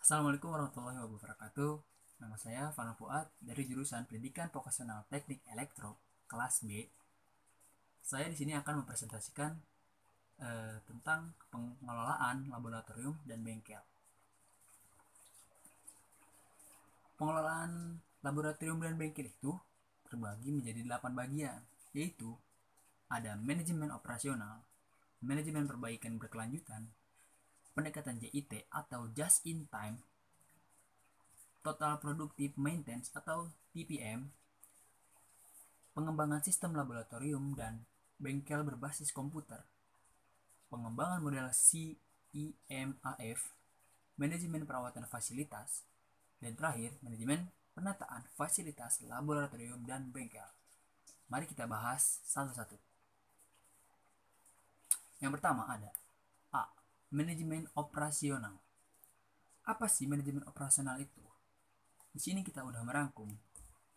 Assalamualaikum warahmatullahi wabarakatuh. Nama saya Fana Fuad dari jurusan Pendidikan Vokasional Teknik Elektro kelas B. Saya di sini akan mempresentasikan tentang pengelolaan laboratorium dan bengkel. Pengelolaan laboratorium dan bengkel itu terbagi menjadi 8 bagian, yaitu ada manajemen operasional, manajemen perbaikan berkelanjutan, pendekatan JIT atau just in time, total productive maintenance atau TPM, pengembangan sistem laboratorium dan bengkel berbasis komputer, pengembangan model CIMAF, manajemen perawatan fasilitas, dan terakhir manajemen penataan fasilitas laboratorium dan bengkel. Mari kita bahas satu-satu. Yang pertama ada A. Manajemen operasional. Apa sih manajemen operasional itu? Di sini kita udah merangkum,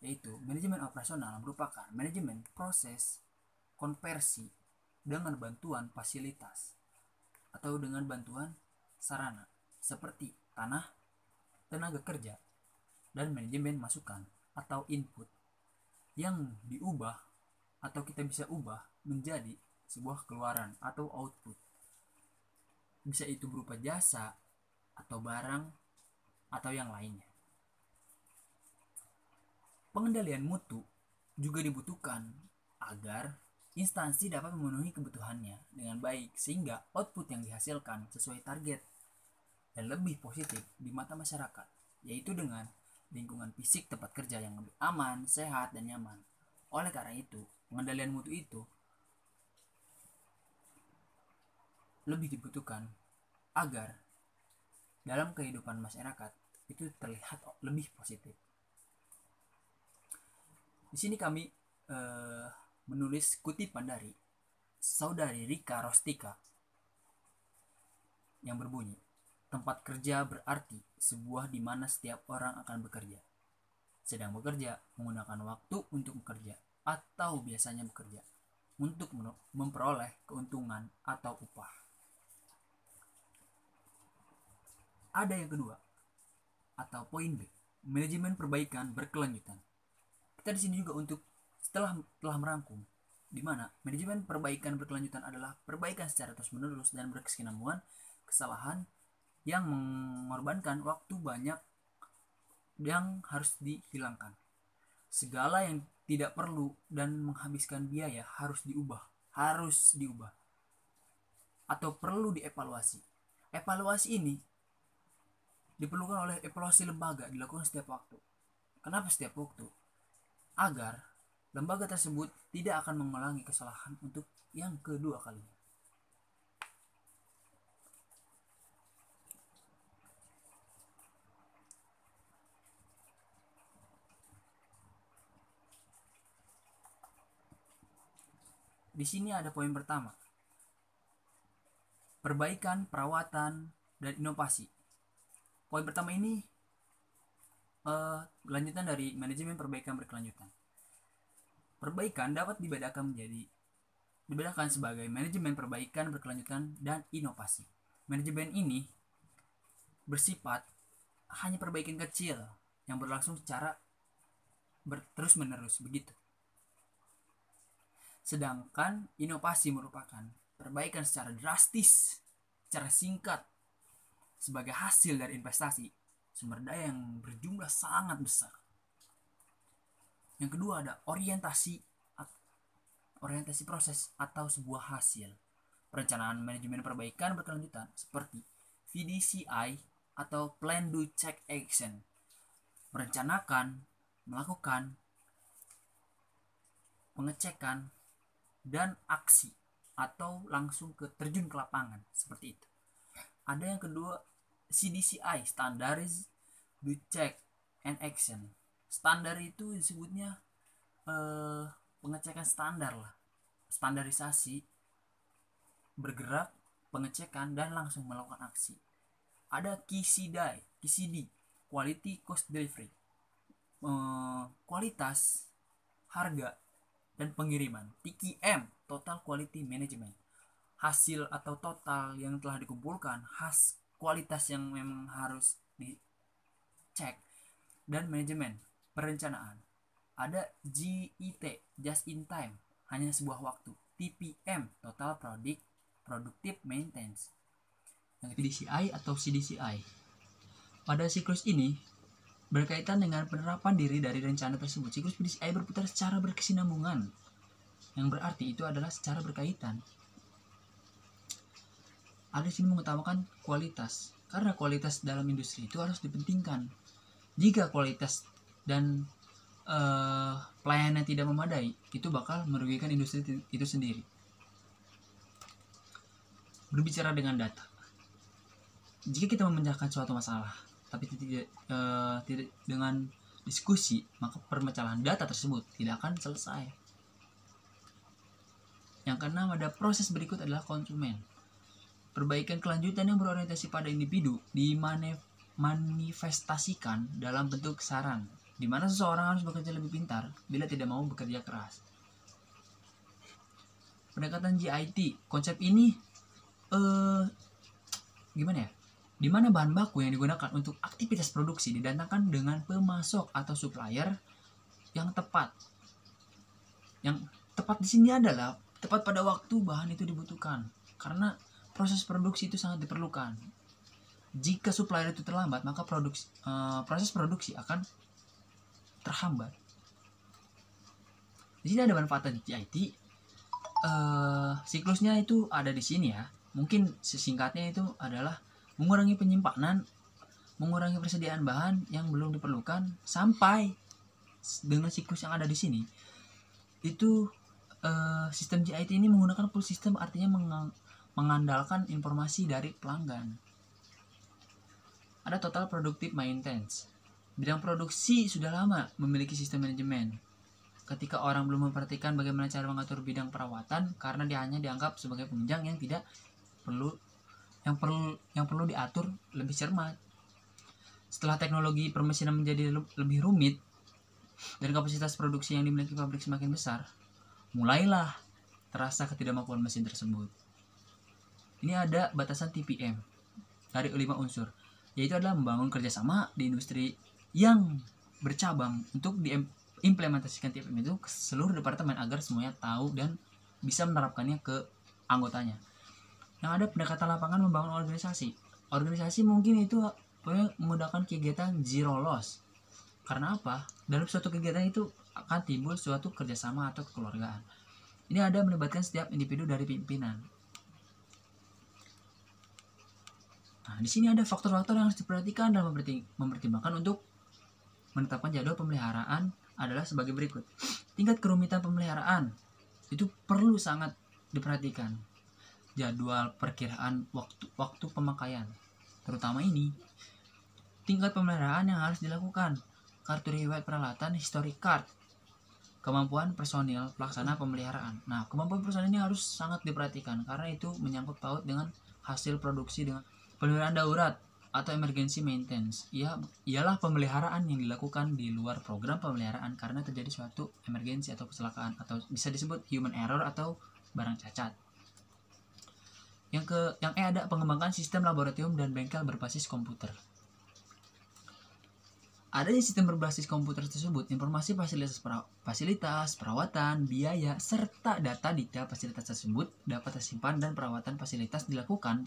yaitu manajemen operasional merupakan manajemen proses konversi dengan bantuan fasilitas atau dengan bantuan sarana seperti tanah, tenaga kerja, dan manajemen masukan atau input yang diubah atau kita bisa ubah menjadi sebuah keluaran atau output. Bisa itu berupa jasa atau barang atau yang lainnya. Pengendalian mutu juga dibutuhkan agar instansi dapat memenuhi kebutuhannya dengan baik sehingga output yang dihasilkan sesuai target dan lebih positif di mata masyarakat, yaitu dengan lingkungan fisik tempat kerja yang lebih aman, sehat, dan nyaman. Oleh karena itu, pengendalian mutu itu lebih dibutuhkan agar dalam kehidupan masyarakat itu terlihat lebih positif. Di sini kami menulis kutipan dari saudari Rika Rostika yang berbunyi, tempat kerja berarti sebuah di mana setiap orang akan bekerja. Sedang bekerja menggunakan waktu untuk bekerja atau biasanya bekerja untuk memperoleh keuntungan atau upah. Ada yang kedua atau poin B, manajemen perbaikan berkelanjutan. Kita di sini juga untuk telah merangkum di mana manajemen perbaikan berkelanjutan adalah perbaikan secara terus-menerus dan berkesinambungan kesalahan yang mengorbankan waktu banyak yang harus dihilangkan. Segala yang tidak perlu dan menghabiskan biaya harus diubah atau perlu dievaluasi. Evaluasi ini diperlukan oleh evaluasi lembaga dilakukan setiap waktu. Kenapa setiap waktu? Agar lembaga tersebut tidak akan mengulangi kesalahan untuk yang kedua kalinya. Di sini ada poin pertama, perbaikan, perawatan, dan inovasi. Poin pertama ini lanjutan dari manajemen perbaikan berkelanjutan. Perbaikan dapat dibedakan sebagai manajemen perbaikan berkelanjutan dan inovasi. Manajemen ini bersifat hanya perbaikan kecil yang berlangsung secara terus menerus begitu. Sedangkan inovasi merupakan perbaikan secara drastis, secara singkat, sebagai hasil dari investasi sumber daya yang berjumlah sangat besar. Yang kedua ada orientasi proses atau sebuah hasil. Perencanaan manajemen perbaikan berkelanjutan seperti VDCI atau Plan Do Check Action. Merencanakan, melakukan pengecekan dan aksi atau langsung terjun ke lapangan seperti itu. Ada yang kedua CDCI, Standardize, Do Check and Action. Standar itu disebutnya pengecekan standar lah, standarisasi, bergerak, pengecekan dan langsung melakukan aksi. Ada QCD, Quality Cost Delivery, kualitas, harga, dan pengiriman. TQM, Total Quality Management, hasil atau total yang telah dikumpulkan, kualitas yang memang harus dicek. Dan manajemen perencanaan, ada JIT, just in time, hanya sebuah waktu. TPM, total productive maintenance. Yang PDCI atau CDCI. Pada siklus ini berkaitan dengan penerapan diri dari rencana tersebut. Siklus PDCI berputar secara berkesinambungan, yang berarti itu adalah secara berkaitan. Ada di sini mengutamakan kualitas, karena kualitas dalam industri itu harus dipentingkan. Jika kualitas dan pelayanan tidak memadai, itu bakal merugikan industri itu sendiri. Berbicara dengan data, jika kita memecahkan suatu masalah tapi tidak dengan diskusi, maka permasalahan data tersebut tidak akan selesai. Yang keenam, ada proses berikut adalah konsumen. Perbaikan kelanjutan yang berorientasi pada individu dimanifestasikan dalam bentuk saran, di mana seseorang harus bekerja lebih pintar bila tidak mau bekerja keras. Pendekatan GIT, konsep ini gimana ya? Di mana bahan baku yang digunakan untuk aktivitas produksi didatangkan dengan pemasok atau supplier yang tepat. Yang tepat di sini adalah tepat pada waktu bahan itu dibutuhkan, karena proses produksi itu sangat diperlukan. Jika supplier itu terlambat, maka proses produksi akan terhambat. Di sini ada manfaat GIT. Siklusnya itu ada di sini ya. Mungkin sesingkatnya itu adalah mengurangi penyimpanan, mengurangi persediaan bahan yang belum diperlukan, sampai dengan siklus yang ada di sini. Itu sistem GIT ini menggunakan full system, artinya mengandalkan informasi dari pelanggan. Ada total productive maintenance. Bidang produksi sudah lama memiliki sistem manajemen. Ketika orang belum memperhatikan bagaimana cara mengatur bidang perawatan, karena dia hanya dianggap sebagai penunjang yang perlu diatur lebih cermat. Setelah teknologi permesinan menjadi lebih rumit dan kapasitas produksi yang dimiliki pabrik semakin besar, mulailah terasa ketidakmampuan mesin tersebut. Ini ada batasan TPM dari 5 unsur, yaitu adalah membangun kerjasama di industri yang bercabang untuk diimplementasikan TPM itu ke seluruh departemen agar semuanya tahu dan bisa menerapkannya ke anggotanya. Yang ada pendekatan lapangan, membangun organisasi. Organisasi mungkin itu memudahkan kegiatan zero loss. Karena apa? Dalam suatu kegiatan itu akan timbul suatu kerjasama atau kekeluargaan. Ini ada melibatkan setiap individu dari pimpinan. Nah, di sini ada faktor-faktor yang harus diperhatikan dan mempertimbangkan untuk menetapkan jadwal pemeliharaan adalah sebagai berikut. Tingkat kerumitan pemeliharaan itu perlu sangat diperhatikan. Jadwal perkiraan waktu pemakaian, terutama ini. Tingkat pemeliharaan yang harus dilakukan, kartu riwayat peralatan, history card, kemampuan personil pelaksana pemeliharaan. Nah, kemampuan personil ini harus sangat diperhatikan karena itu menyangkut paut dengan hasil produksi. Dengan pemeliharaan darurat atau emergency maintenance, ialah pemeliharaan yang dilakukan di luar program pemeliharaan karena terjadi suatu emergensi atau kecelakaan, atau bisa disebut human error atau barang cacat. Yang ada pengembangan sistem laboratorium dan bengkel berbasis komputer. Adanya sistem berbasis komputer tersebut, informasi fasilitas perawatan, biaya, serta data detail fasilitas tersebut dapat tersimpan dan perawatan fasilitas dilakukan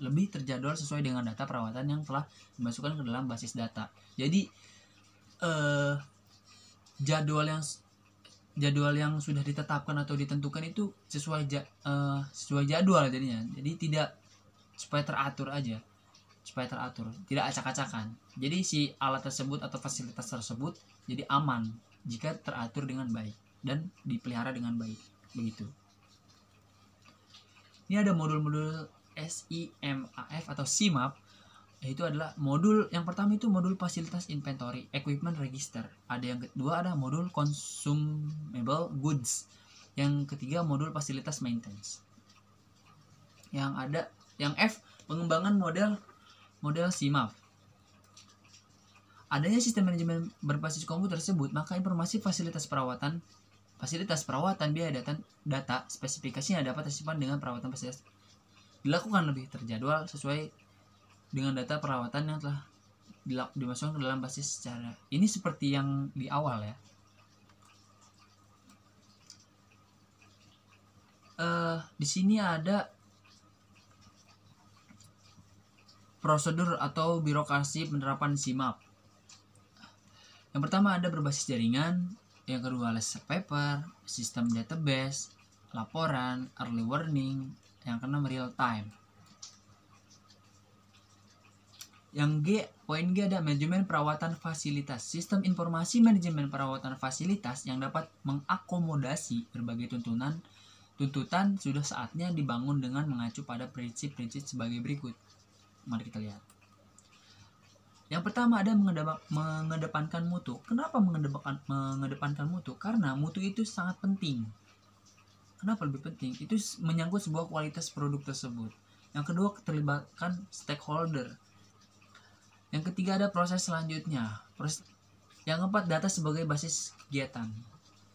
lebih terjadwal sesuai dengan data perawatan yang telah dimasukkan ke dalam basis data. Jadi jadwal yang sudah ditetapkan atau ditentukan itu sesuai jadwal jadinya. Jadi tidak supaya teratur, tidak acak-acakan. Jadi si alat tersebut atau fasilitas tersebut jadi aman jika teratur dengan baik dan dipelihara dengan baik. Begitu. Ini ada modul-modul SIMAF atau SIMAP, yaitu adalah modul yang pertama itu modul fasilitas inventory, equipment register. Ada yang kedua ada modul consumable goods. Yang ketiga modul fasilitas maintenance. Yang F, pengembangan model SIMAP. Adanya sistem manajemen berbasis komputer tersebut, maka informasi fasilitas perawatan, biaya data spesifikasinya dapat tersimpan dengan perawatan fasilitas dilakukan lebih terjadwal sesuai dengan data perawatan yang telah dimasukkan ke dalam basis secara ini seperti yang di awal ya. Di sini ada prosedur atau birokrasi penerapan SIMAP. Yang pertama ada berbasis jaringan, yang kedua lesser paper, sistem database, laporan, early warning, yang keenam real time. Yang G, poin G ada manajemen perawatan fasilitas. Sistem informasi manajemen perawatan fasilitas yang dapat mengakomodasi berbagai tuntutan sudah saatnya dibangun dengan mengacu pada prinsip-prinsip sebagai berikut. Mari kita lihat. Yang pertama ada mengedepankan mutu. Kenapa mengedepankan mutu? Karena mutu itu sangat penting. Kenapa lebih penting? Itu menyangkut sebuah kualitas produk tersebut. Yang kedua, keterlibatan stakeholder. Yang ketiga ada proses selanjutnya. Yang keempat, data sebagai basis kegiatan.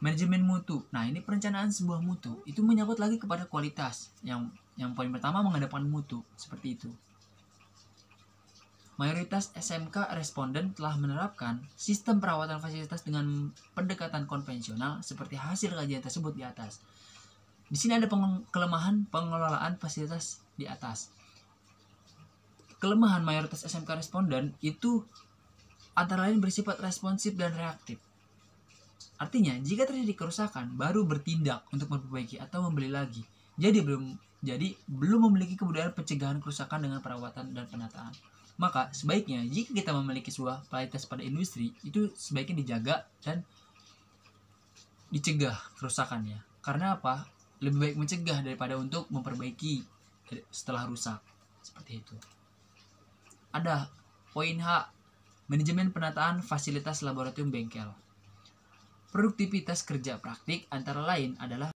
Manajemen mutu. Nah, ini perencanaan sebuah mutu. Itu menyangkut lagi kepada kualitas. Yang poin pertama mengedepankan mutu. Seperti itu. Mayoritas SMK responden telah menerapkan sistem perawatan fasilitas dengan pendekatan konvensional seperti hasil kajian tersebut di atas. Di sini ada kelemahan pengelolaan fasilitas di atas. Kelemahan mayoritas SMK responden itu antara lain bersifat responsif dan reaktif. Artinya, jika terjadi kerusakan, baru bertindak untuk memperbaiki atau membeli lagi. Jadi belum memiliki kebudayaan pencegahan kerusakan dengan perawatan dan penataan. Maka sebaiknya jika kita memiliki sebuah kualitas pada industri, itu sebaiknya dijaga dan dicegah kerusakannya. Karena apa? Lebih baik mencegah daripada untuk memperbaiki setelah rusak. Seperti itu. Ada poin H, manajemen penataan fasilitas laboratorium bengkel. Produktivitas kerja praktik antara lain adalah